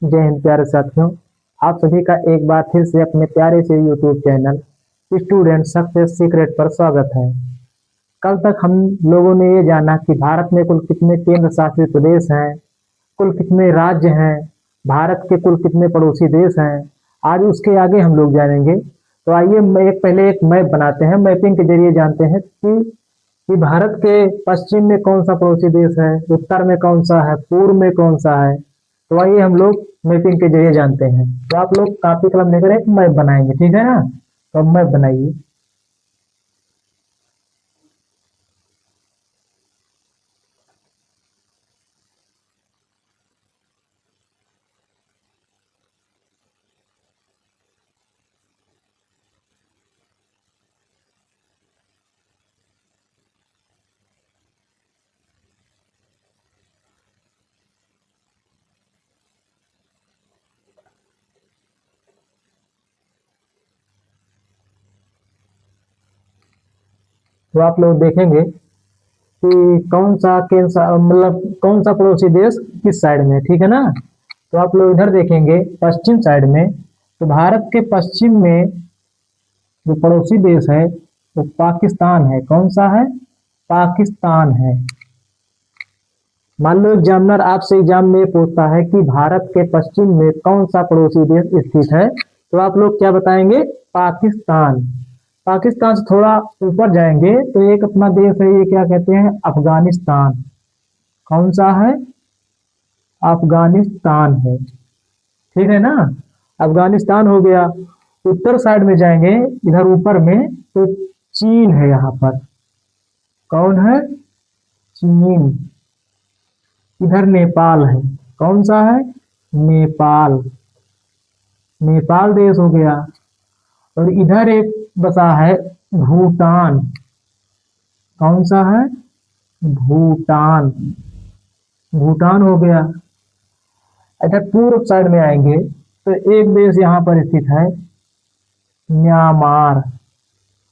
जय हिंद प्यारे साथियों। आप सभी का एक बार फिर से अपने प्यारे से YouTube channel student success secret पर स्वागत है। कल तक हम लोगों ने ये जाना कि भारत में कुल कितने केंद्र शासित प्रदेश हैं, कुल कितने राज्य हैं, भारत के कुल कितने पड़ोसी देश हैं। आज उसके आगे हम लोग जानेंगे। तो आइए पहले एक मैप बनाते हैं। मैपिंग के जरिए जानते हैं कि भारत के पश्चिम में कौन सा पड़ोसी देश है, उत्तर में कौन सा है, पूर्व में कौन सा है। तो आइए हम लोग मैपिंग के जरिए जानते हैं। तो आप लोग कॉपी कलम लेकर एक मैप बनाएंगे, ठीक है ना। तो मैप बनाइए। तो आप लोग देखेंगे कि कौन सा मतलब कौन सा पड़ोसी देश किस साइड में है, ठीक है ना। तो आप लोग इधर देखेंगे पश्चिम साइड में। तो भारत के पश्चिम में जो पड़ोसी देश है वो पाकिस्तान है। कौन सा है? पाकिस्तान है। मान लो एग्जामिनर आपसे एग्जाम में पूछता है कि भारत के पश्चिम में कौन सा पड़ोसी देश स्थित है, तो आप लोग क्या बताएंगे? पाकिस्तान। पाकिस्तान से थोड़ा ऊपर जाएंगे तो एक अपना देश है, ये क्या कहते हैं? अफगानिस्तान। कौन सा है? अफगानिस्तान है, ठीक है ना। अफगानिस्तान हो गया। उत्तर साइड में जाएंगे इधर ऊपर में तो चीन है यहाँ पर। कौन है? चीन। इधर नेपाल है। कौन सा है? नेपाल। नेपाल देश हो गया। और इधर एक बसा है भूटान। कौन सा है? भूटान। भूटान हो गया। इधर पूर्व साइड में आएंगे तो एक देश यहाँ पर स्थित है, म्यांमार।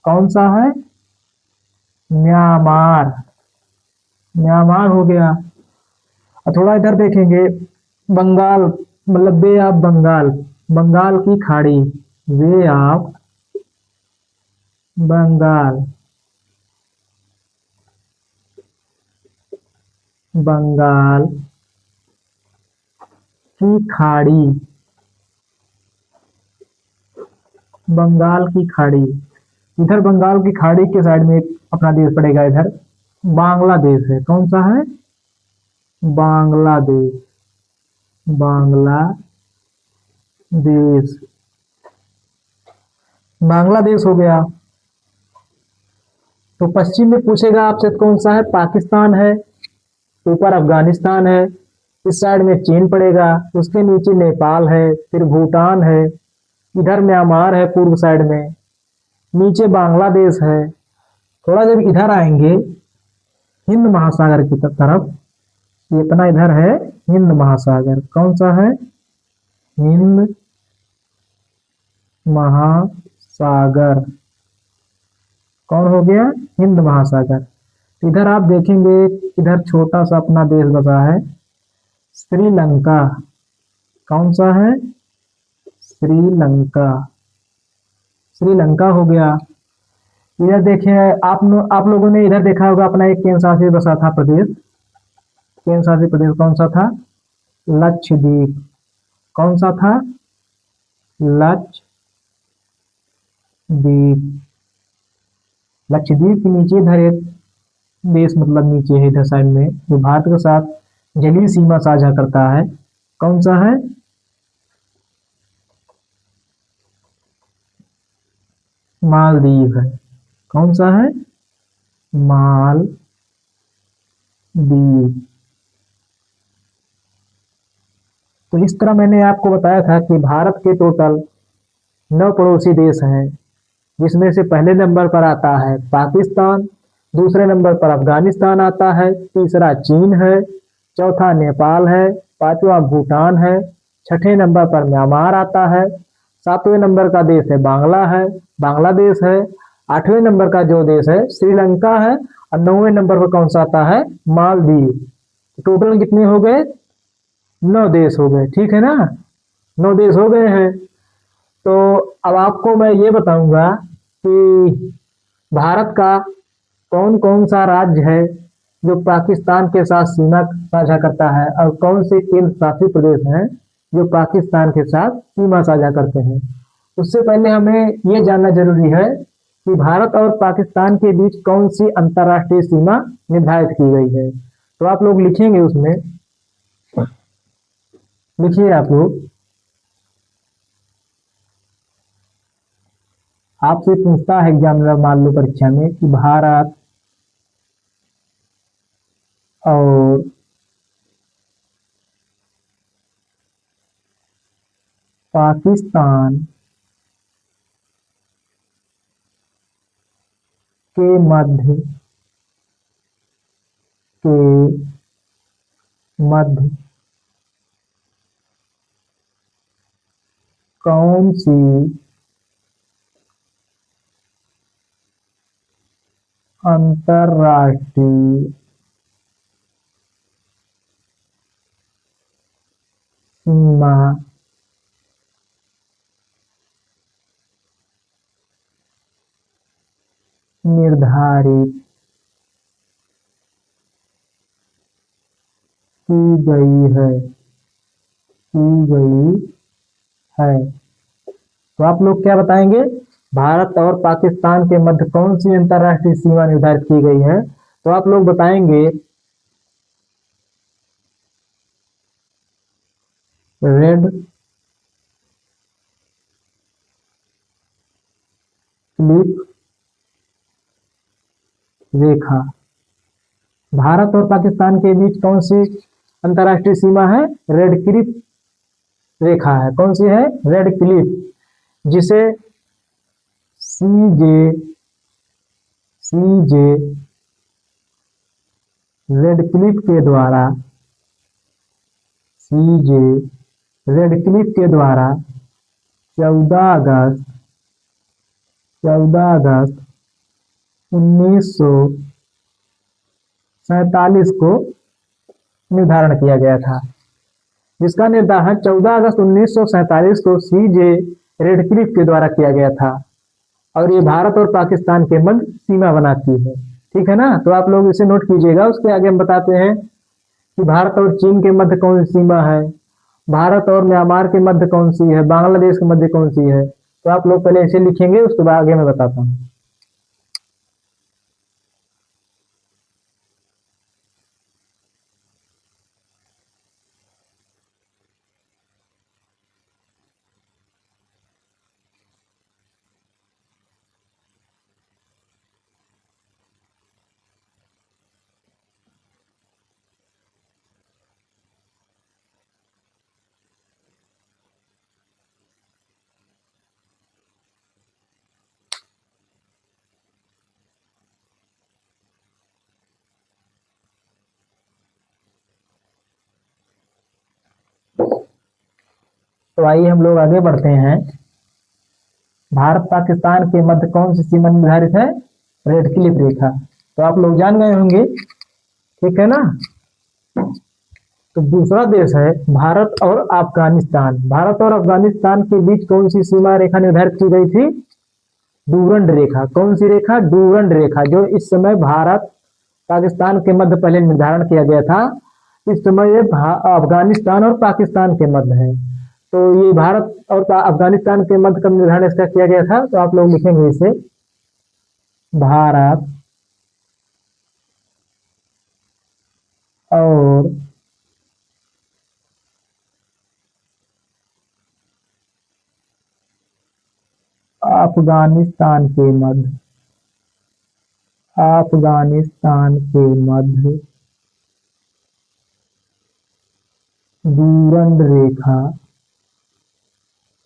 कौन सा है? म्यांमार। म्यांमार हो गया। और थोड़ा इधर देखेंगे बंगाल, मतलब बे ऑफ बंगाल, बंगाल की खाड़ी, वे ऑफ बंगाल। बंगाल की खाड़ी। बंगाल की खाड़ी। इधर बंगाल की खाड़ी के साइड में एक अपना देश पड़ेगा, इधर बांग्लादेश है। कौन सा है? बांग्लादेश। बांग्लादेश। बांग्लादेश हो गया। तो पश्चिम में पूछेगा आपसे कौन सा है? पाकिस्तान है। ऊपर अफगानिस्तान है। इस साइड में चीन पड़ेगा। उसके नीचे नेपाल है, फिर भूटान है। इधर म्यांमार है पूर्व साइड में। नीचे बांग्लादेश है। थोड़ा जब इधर आएंगे हिंद महासागर की तरफ, इतना इधर है हिंद महासागर। कौन सा है? हिंद महासागर। कौन हो गया? हिंद महासागर। इधर आप देखेंगे इधर छोटा सा अपना देश बसा है, श्रीलंका। कौन सा है? श्रीलंका। श्रीलंका हो गया। इधर देखिए आप लोगों ने इधर देखा होगा अपना एक केंद्र शासित बसा था प्रदेश। केंद्र शासित प्रदेश कौन सा था? लक्षद्वीप। कौन सा था? लक्षद्वीप। लक्षद्वीप के नीचे इधर एक देश, मतलब नीचे है इधर साइड में, जो भारत के साथ जलीय सीमा साझा करता है। कौन सा है? मालदीव है। कौन सा है? मालदीव। तो इस तरह मैंने आपको बताया था कि भारत के टोटल 9 पड़ोसी देश हैं, जिसमें से पहले नंबर पर आता है पाकिस्तान, दूसरे नंबर पर अफगानिस्तान आता है, तीसरा चीन है, चौथा नेपाल है, पांचवा भूटान है, छठे नंबर पर म्यांमार आता है, सातवें नंबर का देश है बांग्लादेश है, आठवें नंबर का जो देश है श्रीलंका है, और 9वें नंबर पर कौन सा आता है? मालदीव। टोटल कितने हो गए? 9 देश हो गए, ठीक है ना। 9 देश हो गए हैं। तो अब आपको मैं ये बताऊंगा कि भारत का कौन कौन सा राज्य है जो पाकिस्तान के साथ सीमा साझा करता है, और कौन से केंद्र शासित प्रदेश हैं जो पाकिस्तान के साथ सीमा साझा करते हैं। उससे पहले हमें ये जानना जरूरी है कि भारत और पाकिस्तान के बीच कौन सी अंतर्राष्ट्रीय सीमा निर्धारित की गई है। तो आप लोग लिखेंगे उसमें, लिखिए आप लोग। आपसे पूछता है एग्जामिनर मान लो परीक्षा में कि भारत और पाकिस्तान के के मध्य कौन सी अंतर्राष्ट्रीय सीमा निर्धारित की गई है, की गई है। तो आप लोग क्या बताएंगे? भारत और पाकिस्तान के मध्य कौन सी अंतर्राष्ट्रीय सीमा निर्धारित की गई है? तो आप लोग बताएंगे रेड क्लिफ रेखा। भारत और पाकिस्तान के बीच कौन सी अंतर्राष्ट्रीय सीमा है? रेड क्लिफ रेखा है। कौन सी है? रेड क्लिफ, जिसे सीजे सीजे रेड क्लिफ के द्वारा सीजे रेड क्लिफ के द्वारा 14 अगस्त 14 अगस्त 1947 को निर्धारण किया गया था, जिसका निर्धारण 14 अगस्त 1947 को सीजे रेडक्लिफ के द्वारा किया गया था। और ये भारत और पाकिस्तान के मध्य सीमा बनाती है, ठीक है ना। तो आप लोग इसे नोट कीजिएगा। उसके आगे हम बताते हैं कि भारत और चीन के मध्य कौन सी सीमा है, भारत और म्यांमार के मध्य कौन सी है, बांग्लादेश के मध्य कौन सी है। तो आप लोग पहले इसे लिखेंगे, उसके बाद आगे मैं बताता हूँ। तो आइए हम लोग आगे बढ़ते हैं। भारत पाकिस्तान के मध्य कौन सी सीमा निर्धारित है? रेड क्लिफ रेखा। तो आप लोग जान गए होंगे, ठीक है ना। तो दूसरा देश है भारत और अफगानिस्तान। भारत और अफगानिस्तान के बीच कौन सी सीमा रेखा निर्धारित की गई थी? डूरंड रेखा। कौन सी रेखा? डूरंड रेखा, जो इस समय भारत पाकिस्तान के मध्य पहले निर्धारण किया गया था। इस समय ये अफगानिस्तान और पाकिस्तान के मध्य है। तो ये भारत और अफगानिस्तान के मध्य का निर्धारण इसका किया गया था। तो आप लोग लिखेंगे इसे, भारत और अफगानिस्तान के मध्य अफगानिस्तान के मध्य डूरंड रेखा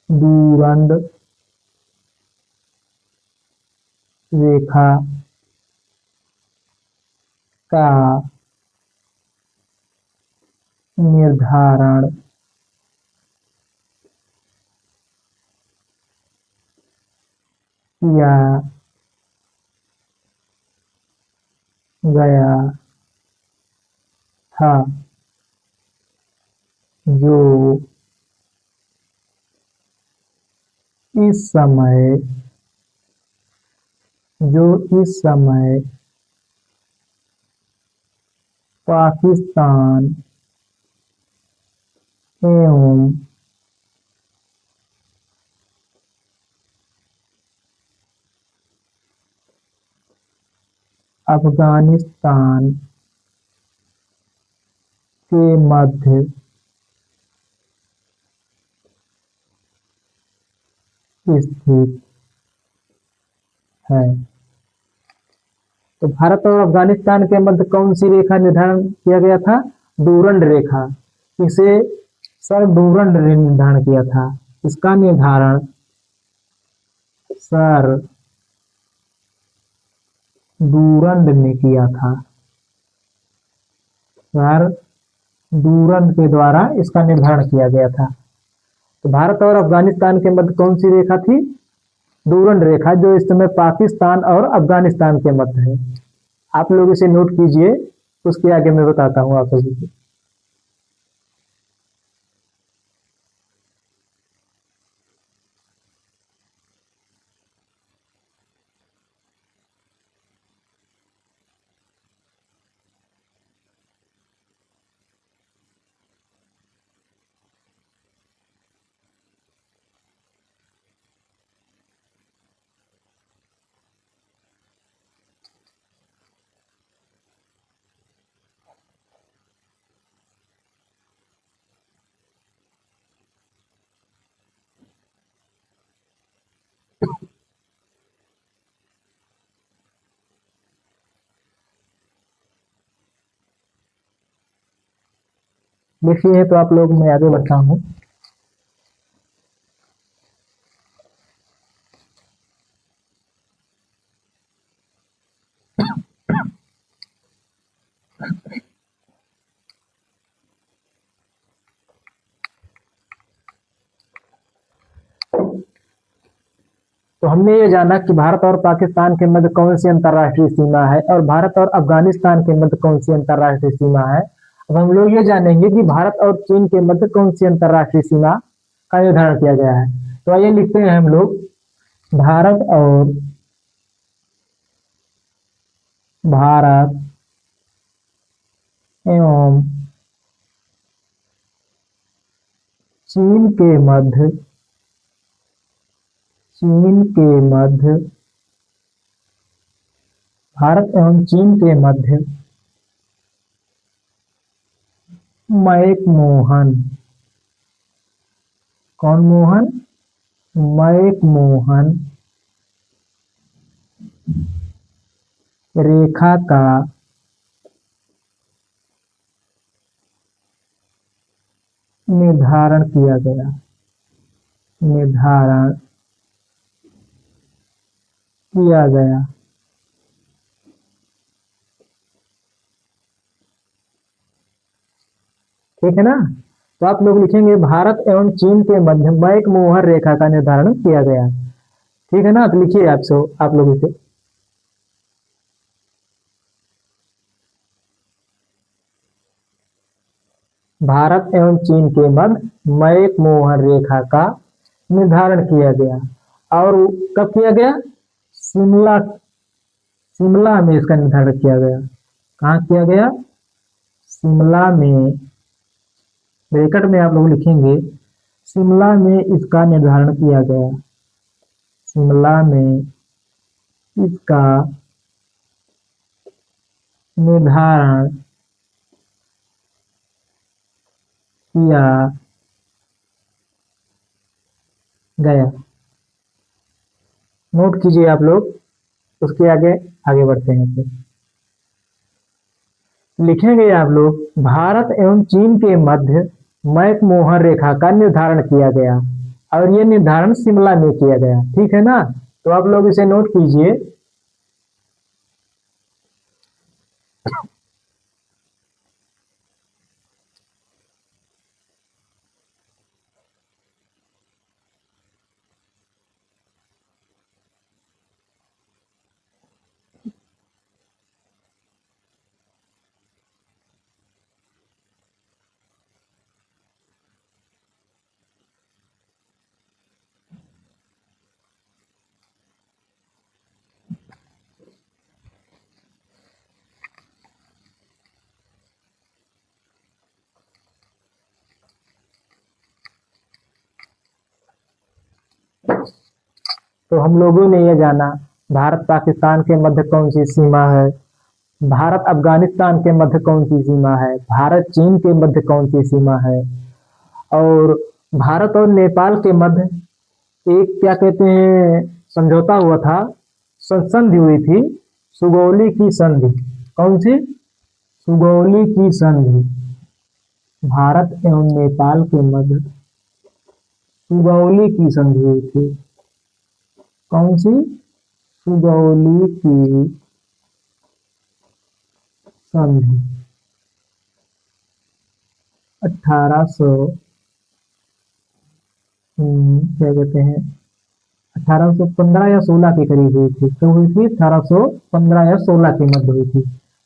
डूरंड रेखा का निर्धारण किया गया था, जो इस समय जो इस समय पाकिस्तान एवं अफगानिस्तान के मध्य स्थित है। तो भारत और अफगानिस्तान के मध्य कौन सी रेखा निर्धारण किया गया था? डूरंड रेखा। इसे सर डूरंड ने निर्धारण किया था। इसका निर्धारण सर डूरंड ने किया था। सर डूरंड के द्वारा इसका निर्धारण किया गया था। तो भारत और अफगानिस्तान के मध्य कौन सी रेखा थी? डूरंड रेखा, जो इस समय पाकिस्तान और अफगानिस्तान के मध्य है। आप लोग इसे नोट कीजिए, उसके आगे मैं बताता हूँ आप सभी को। देखिए, तो आप लोग, मैं आगे बढ़ता हूँ। तो हमने ये जाना कि भारत और पाकिस्तान के मध्य कौन सी अंतर्राष्ट्रीय सीमा है और भारत और अफगानिस्तान के मध्य कौन सी अंतर्राष्ट्रीय सीमा है। अब हम लोग ये जानेंगे कि भारत और चीन के मध्य कौन सी अंतर्राष्ट्रीय सीमा का निर्धारण किया गया है। तो आइए लिखते हैं हम लोग, भारत एवं चीन के मध्य भारत एवं चीन के मध्य मैकमोहन, कौन मोहन? मैकमोहन रेखा का निर्धारण किया गया। निर्धारण किया गया। ठीक है ना? तो आप लोग लिखेंगे भारत एवं चीन के मध्य मैकमोहन रेखा का निर्धारण किया गया। ठीक है ना? तो लिखिए आप लोग इसे। भारत एवं चीन के मध्य मैकमोहन रेखा का निर्धारण किया गया। और कब किया गया? शिमला शिमला में इसका निर्धारण किया गया। कहाँ किया गया? शिमला में। ब्रैकेट में आप लोग लिखेंगे, शिमला में इसका निर्धारण किया गया। शिमला में इसका निर्धारण किया गया। नोट कीजिए आप लोग, उसके आगे आगे बढ़ते हैं। फिर लिखेंगे आप लोग, भारत एवं चीन के मध्य मैकमोहन रेखा का निर्धारण किया गया और ये निर्धारण शिमला में किया गया। ठीक है ना? तो आप लोग इसे नोट कीजिए। तो हम लोगों ने ये जाना भारत पाकिस्तान के मध्य कौन सी सीमा है, भारत अफगानिस्तान के मध्य कौन सी सीमा है, भारत चीन के मध्य कौन सी सीमा है, और भारत और नेपाल के मध्य एक क्या कहते हैं समझौता हुआ था, संधि हुई थी, सुगौली की संधि। कौन सी? सुगौली की संधि। भारत एवं नेपाल के मध्य सुगौली की संधि हुई थी। कौन सी? सुगौली की संधि 1800 क्या कहते हैं 1815 या 16 के करीब हुई थी। तो हुई थी 1815 या 16 के मध्य हुई थी।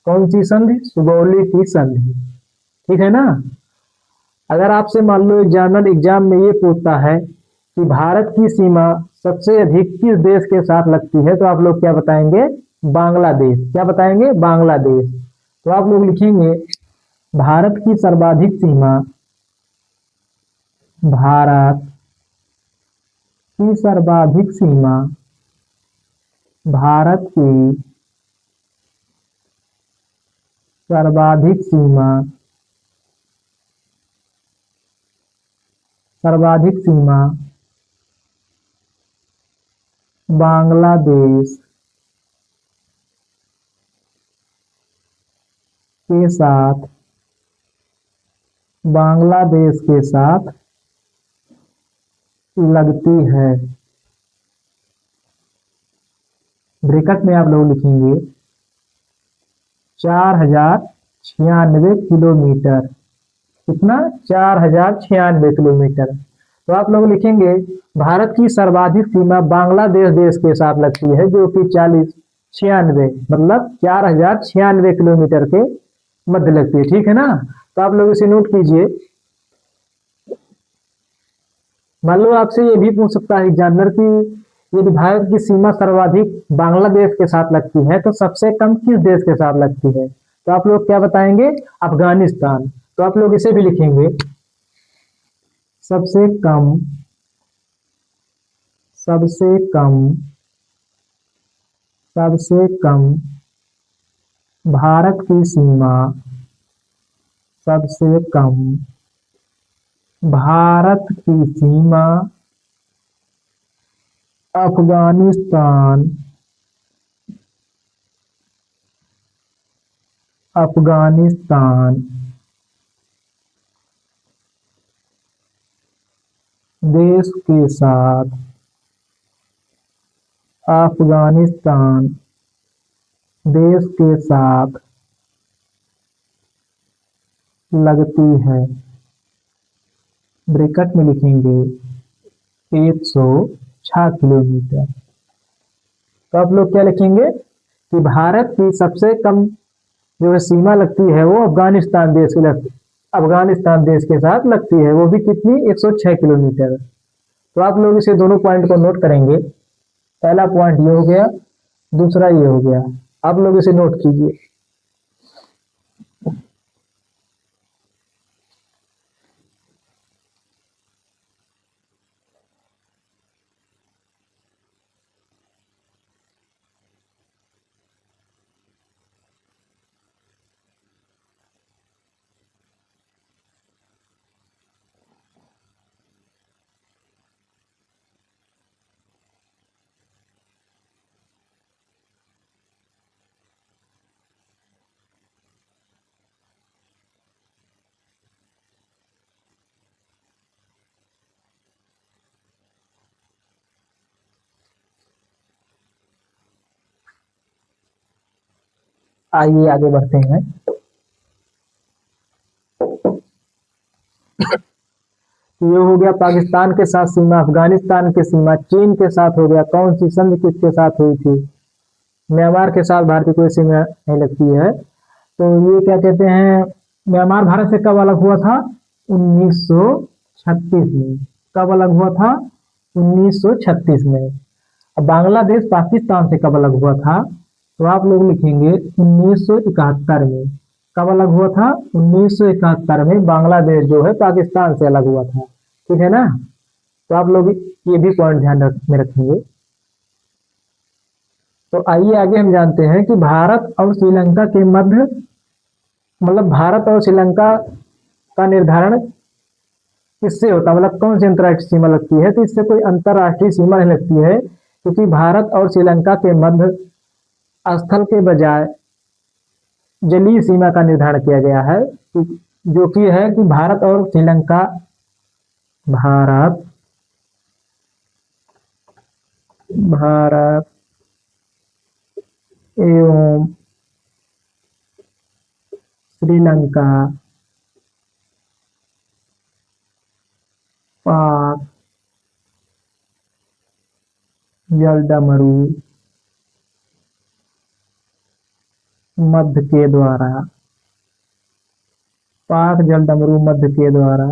कौन सी संधि? सुगौली की संधि। ठीक है ना। अगर आपसे मान लो एग्जामिनर एग्जाम में ये पूछता है कि भारत की सीमा सबसे अधिक किस देश के साथ लगती है, तो आप लोग क्या बताएंगे? बांग्लादेश। क्या बताएंगे? बांग्लादेश। तो आप लोग लिखेंगे भारत की सर्वाधिक सीमा, भारत की सर्वाधिक सीमा, भारत की सर्वाधिक सीमा, सर्वाधिक सीमा बांग्लादेश के साथ, बांग्लादेश के साथ लगती है। ब्रैकेट में आप लोग लिखेंगे 4096 किलोमीटर। कितना? 4096 किलोमीटर। तो आप लोग लिखेंगे भारत की सर्वाधिक सीमा बांग्लादेश देश के साथ लगती है, जो कि 4096 मतलब 4096 किलोमीटर के मध्य लगती है। ठीक है ना। तो आप लोग इसे नोट कीजिए। मान लो आपसे ये भी पूछ सकता है एग्जामिनर की यदि भारत की सीमा सर्वाधिक बांग्लादेश के साथ लगती है तो सबसे कम किस देश के साथ लगती है, तो आप लोग क्या बताएंगे? अफगानिस्तान। तो आप लोग इसे भी लिखेंगे सबसे कम, सबसे कम, सबसे कम भारत की सीमा, सबसे कम भारत की सीमा अफगानिस्तान, अफगानिस्तान देश के साथ, अफगानिस्तान देश के साथ लगती है। ब्रैकेट में लिखेंगे 106 किलोमीटर। तो आप लोग क्या लिखेंगे कि भारत की सबसे कम जो है सीमा लगती है वो अफगानिस्तान देश की लगती, अफगानिस्तान देश के साथ लगती है, वो भी कितनी? 106 किलोमीटर। तो आप लोग इसे दोनों पॉइंट को नोट करेंगे। पहला पॉइंट ये हो गया, दूसरा ये हो गया। आप लोग इसे नोट कीजिए। आइए आगे बढ़ते हैं। ये हो गया पाकिस्तान के साथ सीमा, अफगानिस्तान की सीमा, चीन के साथ हो गया। कौन सी संधि किसके साथ हुई थी? म्यांमार के साथ भारत की कोई सीमा नहीं लगती है। तो ये क्या कहते हैं, म्यांमार भारत से कब अलग हुआ था? 1936 में। कब अलग हुआ था? 1936 में। अब बांग्लादेश पाकिस्तान से कब अलग हुआ था? तो आप लोग लिखेंगे 1971 में। कब अलग हुआ था? 1971 में बांग्लादेश जो है पाकिस्तान से अलग हुआ था। ठीक है ना। तो आप लोग ये भी पॉइंट ध्यान में रखेंगे। तो आइए आगे हम जानते हैं कि भारत और श्रीलंका के मध्य, मतलब भारत और श्रीलंका का निर्धारण किससे होता है, मतलब कौन सी अंतर्राष्ट्रीय सीमा लगती है। तो इससे कोई अंतर्राष्ट्रीय सीमा नहीं लगती है, क्योंकि भारत और श्रीलंका के मध्य स्थल के बजाय जलीय सीमा का निर्धारण किया गया है, जो कि है कि भारत और श्रीलंका, भारत भारत एवं श्रीलंका पाक जलडमरू मध्य के द्वारा, पाक जलडमरू मध्य के द्वारा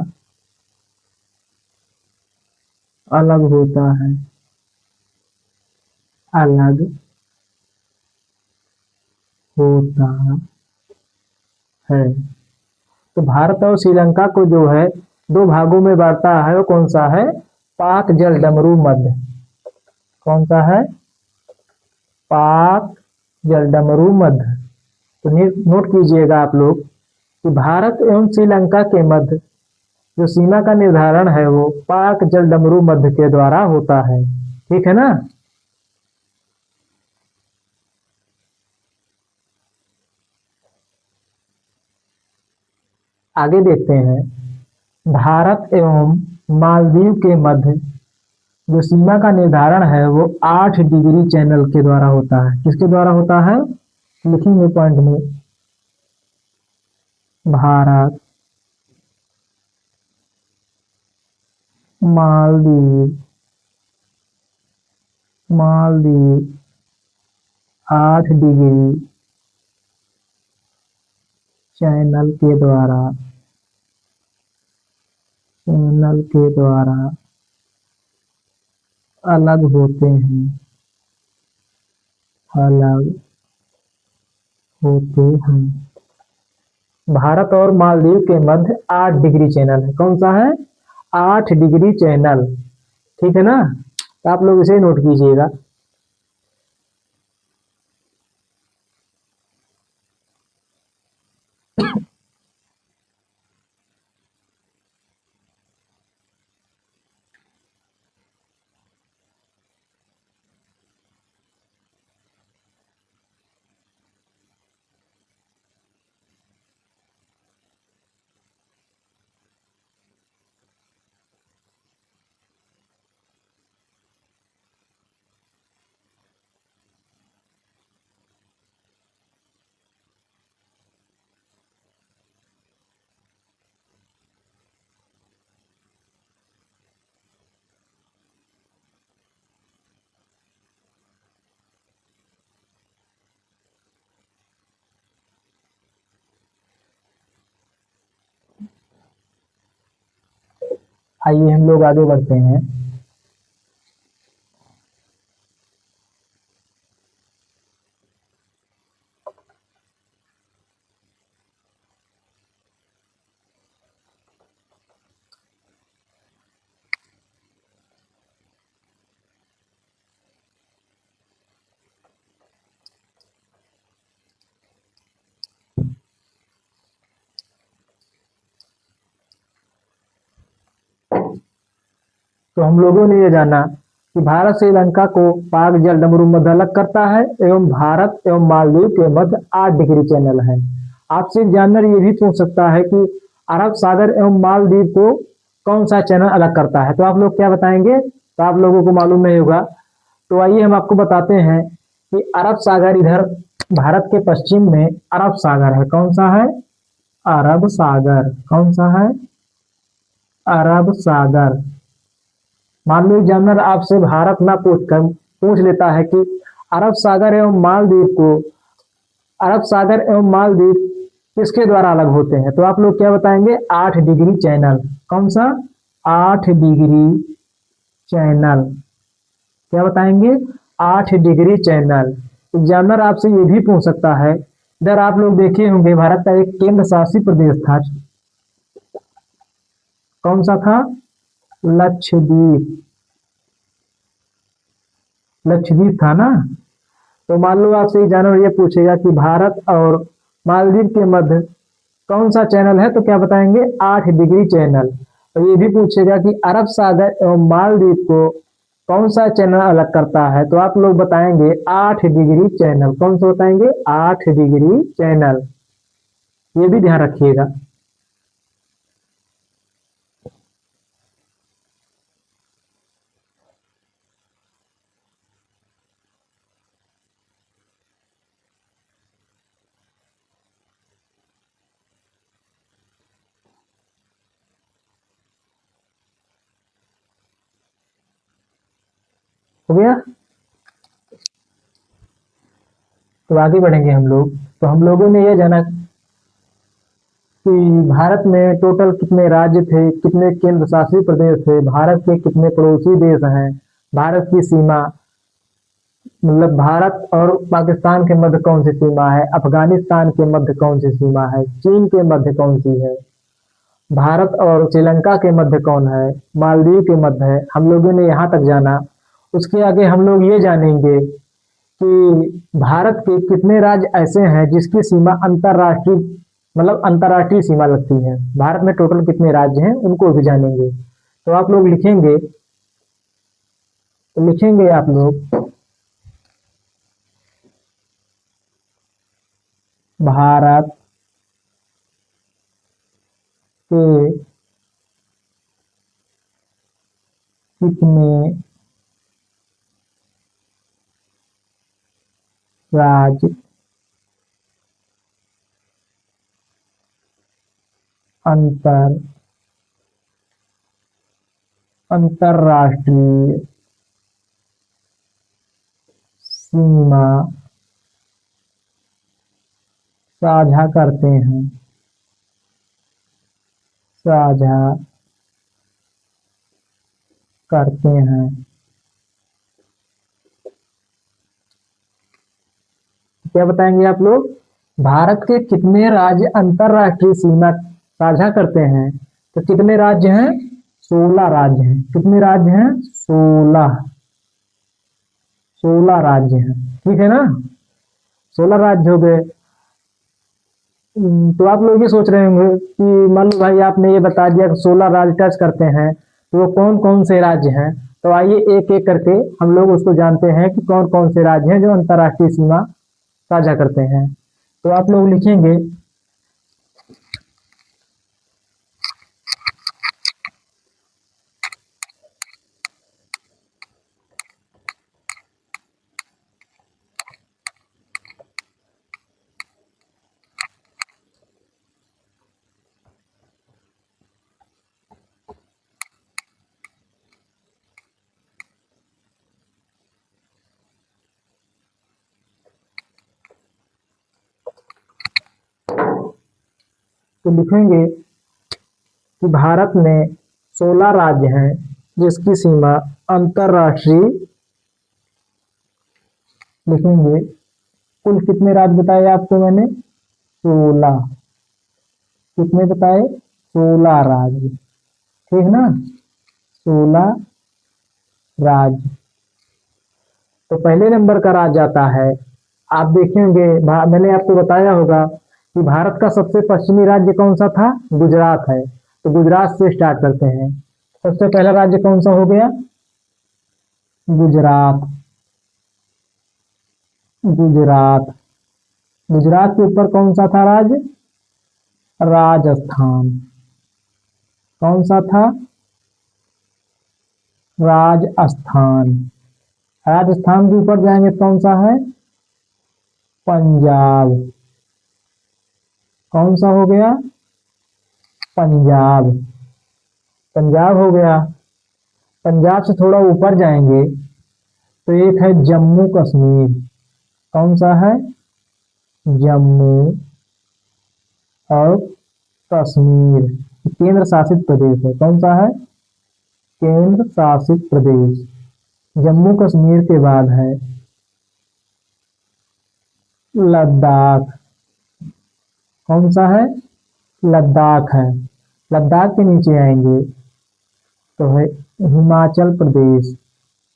अलग होता है, अलग होता है। तो भारत और श्रीलंका को जो है दो भागों में बांटा है, वो कौन सा है, पाक जलडमरू मध्य। कौन सा है, पाक जलडमरू मध्य। तो नोट कीजिएगा आप लोग कि भारत एवं श्रीलंका के मध्य जो सीमा का निर्धारण है वो पाक जलडमरू मध्य के द्वारा होता है। ठीक है ना। आगे देखते हैं, भारत एवं मालदीव के मध्य जो सीमा का निर्धारण है वो 8 डिग्री चैनल के द्वारा होता है। किसके द्वारा होता है, लिखेंगे पॉइंट में, भारत मालदीव मालदीव 8 डिग्री चैनल के द्वारा अलग होते हैं, अलग होते हैं। भारत और मालदीव के मध्य 8 डिग्री चैनल है। कौन सा है, 8 डिग्री चैनल। ठीक है ना। तो आप लोग इसे नोट कीजिएगा। आइए हम लोग आगे बढ़ते हैं। तो हम लोगों ने ये जाना कि भारत श्रीलंका को पाक जलडमरू मध्य अलग करता है एवं भारत एवं मालदीव के मध्य 8 डिग्री चैनल है। आपसे एग्जामिनर ये भी पूछ सकता है कि अरब सागर एवं मालदीव को कौन सा चैनल अलग करता है। तो आप लोग क्या बताएंगे, तो आप लोगों को मालूम नहीं होगा। तो आइए हम आपको बताते हैं कि अरब सागर इधर भारत के पश्चिम में अरब सागर है। कौन सा है, अरब सागर। कौन सा है, अरब सागर। मान लो एग्जामिनर आपसे भारत ना पूछ लेता है कि अरब सागर एवं मालदीव को, अरब सागर एवं मालदीव किसके द्वारा अलग होते हैं, तो आप लोग क्या बताएंगे, 8 डिग्री चैनल। कौन सा, 8 डिग्री चैनल। क्या बताएंगे, 8 डिग्री चैनल। एग्जामिनर आपसे ये भी पूछ सकता है, इधर आप लोग देखे होंगे भारत का एक केंद्र शासित प्रदेश था। कौन सा था, लक्षद्वीप। लक्षद्वीप था ना। तो मान लो आपसे एक जानवर ये पूछेगा कि भारत और मालदीव के मध्य कौन सा चैनल है, तो क्या बताएंगे? 8 डिग्री चैनल। और ये भी पूछेगा कि अरब सागर एवं मालदीव को कौन सा चैनल अलग करता है, तो आप लोग बताएंगे 8 डिग्री चैनल। कौन सा बताएंगे? 8 डिग्री चैनल। ये भी ध्यान रखिएगा। हो गया? तो आगे बढ़ेंगे हम लोग। तो हम लोगों ने यह जाना कि भारत में टोटल कितने राज्य थे, कितने केंद्र शासित प्रदेश थे, भारत के कितने पड़ोसी देश हैं, भारत की सीमा, मतलब भारत और पाकिस्तान के मध्य कौन सी सीमा है, अफगानिस्तान के मध्य कौन सी सीमा है, चीन के मध्य कौन सी है, भारत और श्रीलंका के मध्य कौन है, मालदीव के मध्य है। हम लोगों ने यहाँ तक जाना। उसके आगे हम लोग ये जानेंगे कि भारत के कितने राज्य ऐसे हैं जिसकी सीमा अंतरराष्ट्रीय, मतलब अंतरराष्ट्रीय सीमा लगती है। भारत में टोटल कितने राज्य हैं उनको भी जानेंगे। तो आप लोग लिखेंगे, तो लिखेंगे आप लोग भारत के कितने राज्य अंतर अंतरराष्ट्रीय सीमा साझा करते हैं, साझा करते हैं। क्या बताएंगे आप लोग? भारत के कितने राज्य अंतरराष्ट्रीय सीमा साझा करते हैं? तो कितने राज्य हैं? 16 राज्य हैं। कितने राज्य हैं? 16। 16 राज्य हैं। ठीक है ना? 16 राज्य हो गए। तो आप लोग ये सोच रहे होंगे कि मान लो भाई आपने ये बता दिया कि 16 राज्य टच करते हैं, तो वो कौन कौन से राज्य हैं? तो आइए एक एक करके हम लोग उसको जानते हैं कि कौन कौन से राज्य हैं जो अंतरराष्ट्रीय सीमा साझा करते हैं। तो आप लोग लिखेंगे तो लिखेंगे कि भारत में 16 राज्य हैं जिसकी सीमा अंतरराष्ट्रीय, लिखेंगे कुल कितने राज्य बताए आपको मैंने? 16। कितने बताए? 16 राज्य। ठीक ना? 16 राज्य। तो पहले नंबर का राज्य आता है, आप देखेंगे मैंने आपको बताया होगा कि भारत का सबसे पश्चिमी राज्य कौन सा था? गुजरात है। तो गुजरात से स्टार्ट करते हैं। सबसे पहला राज्य कौन सा हो गया? गुजरात। गुजरात। गुजरात के ऊपर कौन सा था राज्य? राजस्थान। कौन सा था? राजस्थान। राजस्थान के ऊपर जाएंगे तो कौन सा है? पंजाब। कौन सा हो गया? पंजाब। पंजाब हो गया। पंजाब से थोड़ा ऊपर जाएंगे तो एक है जम्मू कश्मीर। कौन सा है? जम्मू और कश्मीर। केंद्र शासित प्रदेश है। कौन सा है? केंद्र शासित प्रदेश। जम्मू कश्मीर के बाद है लद्दाख। कौन सा है? लद्दाख है। लद्दाख के नीचे आएंगे तो है हिमाचल प्रदेश।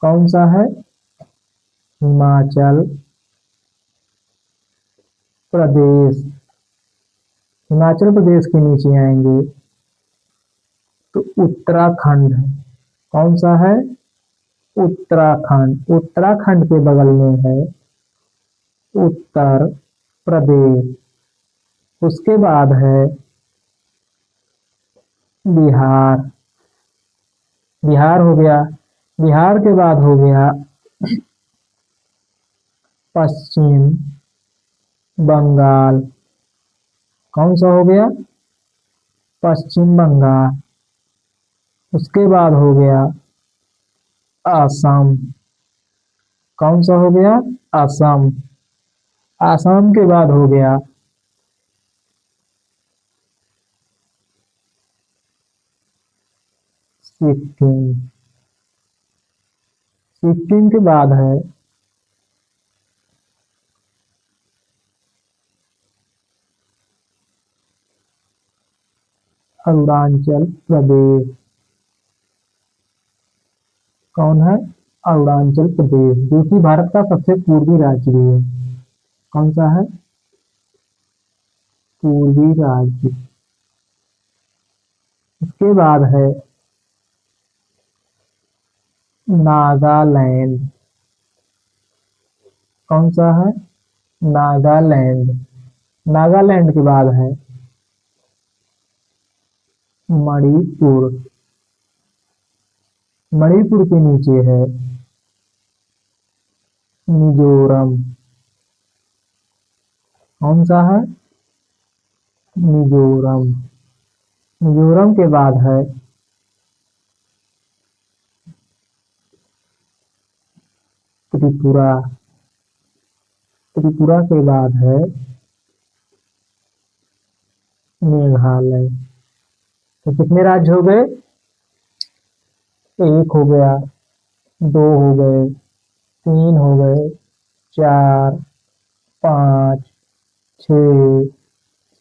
कौन सा है? हिमाचल प्रदेश। हिमाचल प्रदेश के नीचे आएंगे तो उत्तराखंड है। कौन सा है? उत्तराखंड। उत्तराखंड के बगल में है उत्तर प्रदेश। उसके बाद है बिहार। बिहार हो गया। बिहार के बाद हो गया पश्चिम बंगाल। कौन सा हो गया? पश्चिम बंगाल। उसके बाद हो गया असम। कौन सा हो गया? असम। असम के बाद हो गया सिक्किम। सिक्किम के बाद है अरुणाचल प्रदेश। कौन है? अरुणाचल प्रदेश, जो कि भारत का सबसे पूर्वी राज्य भी है। कौन सा है? पूर्वी राज्य। उसके बाद है नागालैंड। कौन सा है? नागालैंड। नागालैंड के बाद है मणिपुर। मणिपुर के नीचे है मिजोरम। कौन सा है? मिजोरम। मिजोरम के बाद है त्रिपुरा। त्रिपुरा के बाद है मेघालय। तो कितने राज्य हो गए? एक हो गया, दो हो गए, तीन हो गए, चार, पाँच, छ,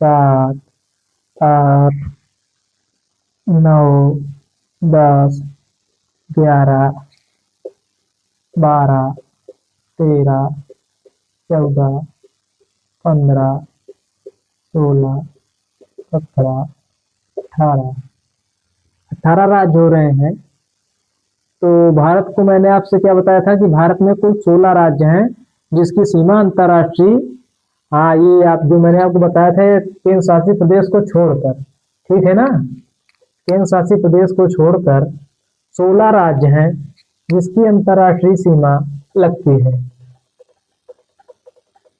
सात, आठ, 9, 10, 11, 12, 13, 14, 15, 16, 17, 18। 18 राज्य हो रहे हैं। तो भारत को मैंने आपसे क्या बताया था कि भारत में कुल 16 राज्य हैं जिसकी सीमा अंतर्राष्ट्रीय, हाँ ये आप जो मैंने आपको बताया था, ये केंद्र शासित प्रदेश को छोड़कर, ठीक है ना, केंद्र शासित प्रदेश को छोड़कर 16 राज्य हैं जिसकी अंतर्राष्ट्रीय सीमा लगती है।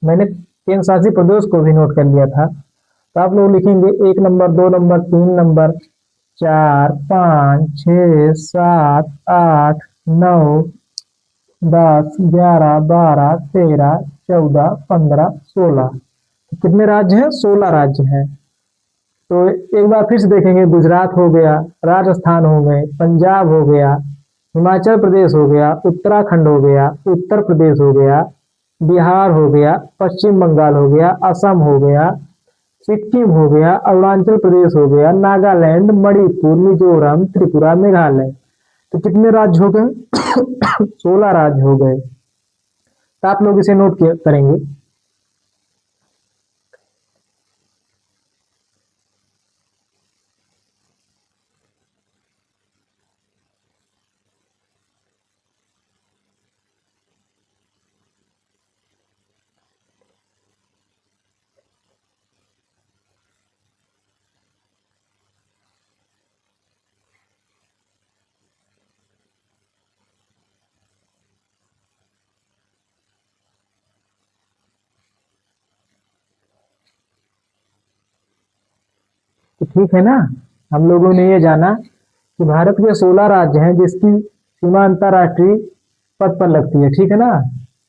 मैंने केंद्र शासित प्रदेश को भी नोट कर लिया था। तो आप लोग लिखेंगे 1 नंबर, 2 नंबर, 3 नंबर, 4, 5, 6, 7, 8, 9, 10, 11, 12, 13, 14, 15, 16। कितने राज्य हैं? 16 राज्य हैं। तो एक बार फिर से देखेंगे, गुजरात हो गया, राजस्थान हो गए, पंजाब हो गया, हिमाचल प्रदेश हो गया, उत्तराखंड हो गया, उत्तर प्रदेश हो गया, बिहार हो गया, पश्चिम बंगाल हो गया, असम हो गया, सिक्किम हो गया, अरुणाचल प्रदेश हो गया, नागालैंड, मणिपुर, मिजोरम, त्रिपुरा, मेघालय। तो कितने राज्य हो गए? 16 राज्य हो गए। तो आप लोग इसे नोट करेंगे। तो ठीक है ना, हम लोगों ने ये जाना कि भारत के 16 राज्य हैं जिसकी सीमा अंतर्राष्ट्रीय पद पर लगती है, ठीक है ना।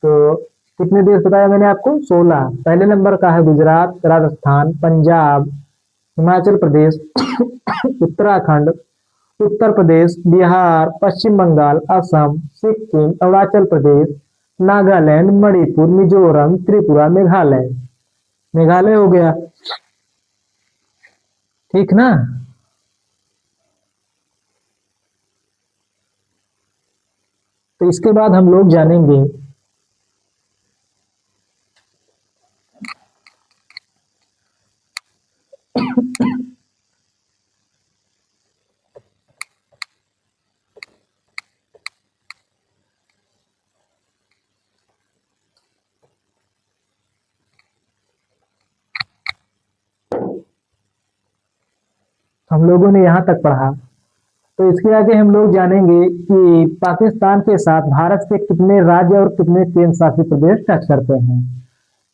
तो कितने देश बताया मैंने आपको? 16। पहले नंबर का है गुजरात, राजस्थान, पंजाब, हिमाचल प्रदेश, उत्तराखंड, उत्तर प्रदेश, बिहार, पश्चिम बंगाल, असम, सिक्किम, अरुणाचल प्रदेश, नागालैंड, मणिपुर, मिजोरम, त्रिपुरा, मेघालय। मेघालय हो गया, ठीक ना। तो इसके बाद हम लोग जानेंगे हम लोगों ने यहाँ तक पढ़ा, तो इसके आगे हम लोग जानेंगे कि पाकिस्तान के साथ भारत के कितने राज्य और कितने केंद्र शासित प्रदेश टच करते हैं।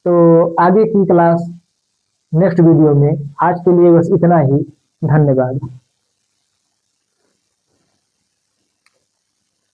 तो आगे की क्लास नेक्स्ट वीडियो में, आज के लिए बस इतना ही। धन्यवाद।